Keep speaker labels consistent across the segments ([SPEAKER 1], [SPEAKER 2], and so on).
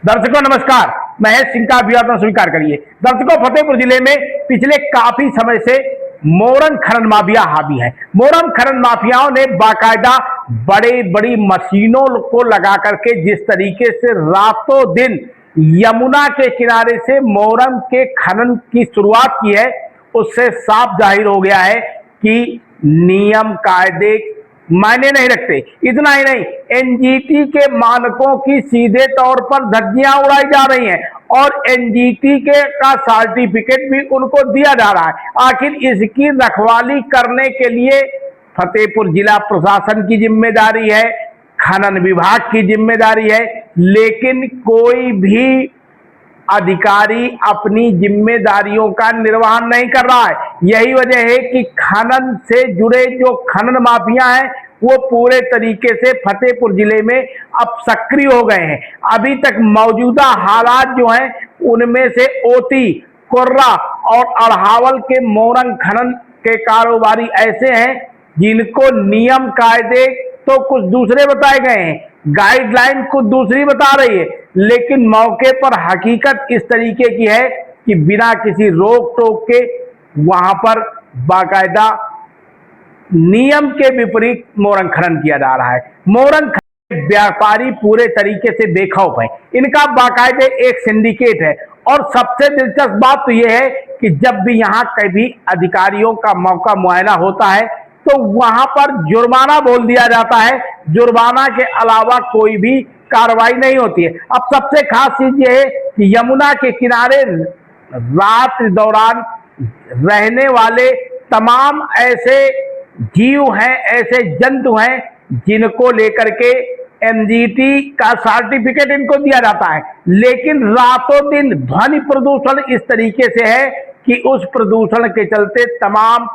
[SPEAKER 1] दर्शकों नमस्कार, महेश सिंह का अभिवादन स्वीकार करिए। दर्शकों, फतेहपुर जिले में पिछले काफी समय से मोरंग खनन माफिया हावी है। मोरंग खनन माफियाओं ने बाकायदा बड़ी मशीनों को लगा करके जिस तरीके से रातों दिन यमुना के किनारे से मोरंग के खनन की शुरुआत की है, उससे साफ जाहिर हो गया है कि नियम कायदे मायने नहीं रखते। इतना ही नहीं, एनजीटी के मानकों की सीधे तौर पर धज्जियां उड़ाई जा रही हैं और एनजीटी के का सर्टिफिकेट भी उनको दिया जा रहा है। आखिर इसकी रखवाली करने के लिए फतेहपुर जिला प्रशासन की जिम्मेदारी है, खनन विभाग की जिम्मेदारी है, लेकिन कोई भी अधिकारी अपनी जिम्मेदारियों का निर्वहन नहीं कर रहा है। यही वजह है कि खनन से जुड़े जो खनन माफिया हैं वो पूरे तरीके से फतेहपुर जिले में अब सक्रिय हो गए हैं। अभी तक मौजूदा हालात जो हैं उनमें से ओती, कोर्रा और अड़हावल के मोरंग खनन के कारोबारी ऐसे हैं जिनको नियम कायदे तो कुछ दूसरे बताए गए हैं, गाइडलाइन कुछ दूसरी बता रही है, लेकिन मौके पर हकीकत इस तरीके की है कि बिना किसी रोक टोक के वहां पर बाकायदा नियम के विपरीत मोरंग खनन किया जा रहा है। मोरंग खनन व्यापारी पूरे तरीके से बेखौफ है। इनका बाकायदे एक सिंडिकेट है और सबसे दिलचस्प बात तो यह है कि जब भी यहाँ कभी अधिकारियों का मौका मुआयना होता है तो वहां पर जुर्माना बोल दिया जाता है, जुर्माना के अलावा कोई भी कार्रवाई नहीं होती है। अब सबसे खास चीज यह है कि यमुना के किनारे रात दौरान रहने वाले तमाम ऐसे जीव हैं, ऐसे जंतु हैं जिनको लेकर के एनजीटी का सर्टिफिकेट इनको दिया जाता है, लेकिन रातों दिन ध्वनि प्रदूषण इस तरीके से है कि उस प्रदूषण के चलते तमाम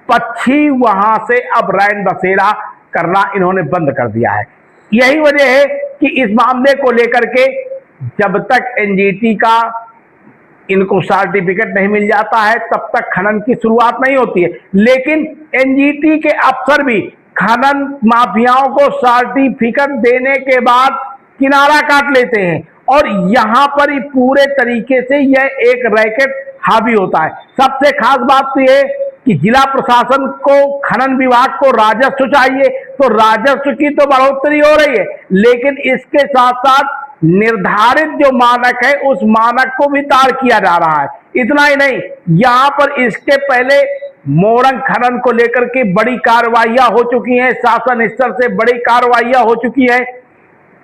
[SPEAKER 1] पक्षी वहां से अब रैन बसेरा करना इन्होंने बंद कर दिया है। यही वजह है कि इस मामले को लेकर के जब तक एनजीटी का इनको सर्टिफिकेट नहीं मिल जाता है तब तक खनन की शुरुआत नहीं होती है। लेकिन एनजीटी के अफसर भी खनन माफियाओं को सर्टिफिकेट देने के बाद किनारा काट लेते हैं और यहां पर ही पूरे तरीके से यह एक रैकेट हावी होता है। सबसे खास बात तो यह कि जिला प्रशासन को, खनन विभाग को राजस्व चाहिए, तो राजस्व की तो बढ़ोतरी हो रही है, लेकिन इसके साथ साथ निर्धारित जो मानक है उस मानक को भी ताड़ किया जा रहा है। इतना ही नहीं, यहां पर इसके पहले मोरंग खनन को लेकर के बड़ी कार्रवाइयां हो चुकी हैं, शासन स्तर से बड़ी कार्रवाइयां हो चुकी है।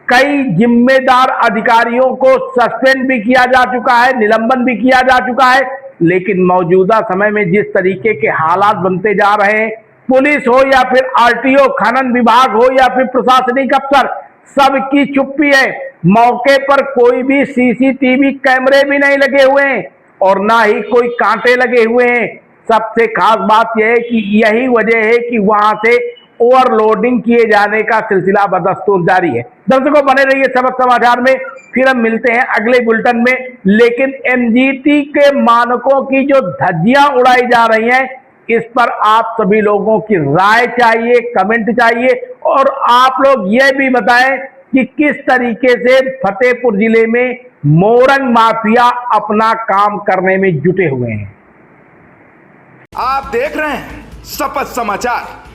[SPEAKER 1] कई जिम्मेदार अधिकारियों को सस्पेंड भी किया जा चुका है, निलंबन भी किया जा चुका है, लेकिन मौजूदा समय में जिस तरीके के हालात बनते जा रहे हैं, पुलिस हो या फिर आरटीओ, खनन विभाग हो या फिर प्रशासनिक अफसर, सबकी चुप्पी है। मौके पर कोई भी सीसीटीवी कैमरे भी नहीं लगे हुए हैं और ना ही कोई कांटे लगे हुए हैं। सबसे खास बात यह है कि यही वजह है कि वहां से ओवरलोडिंग किए जाने का सिलसिला बदस्तूर जारी है। दर्शकों, बने रहिए सबक समाचार में, फिर हम मिलते हैं अगले बुलेटिन में। लेकिन एनजीटी के मानकों की जो धज्जियां उड़ाई जा रही हैं, इस पर आप सभी लोगों की राय चाहिए, कमेंट चाहिए और आप लोग यह भी बताएं कि किस तरीके से फतेहपुर जिले में मोरंग माफिया अपना काम करने में जुटे हुए हैं।
[SPEAKER 2] आप देख रहे हैं शपथ समाचार।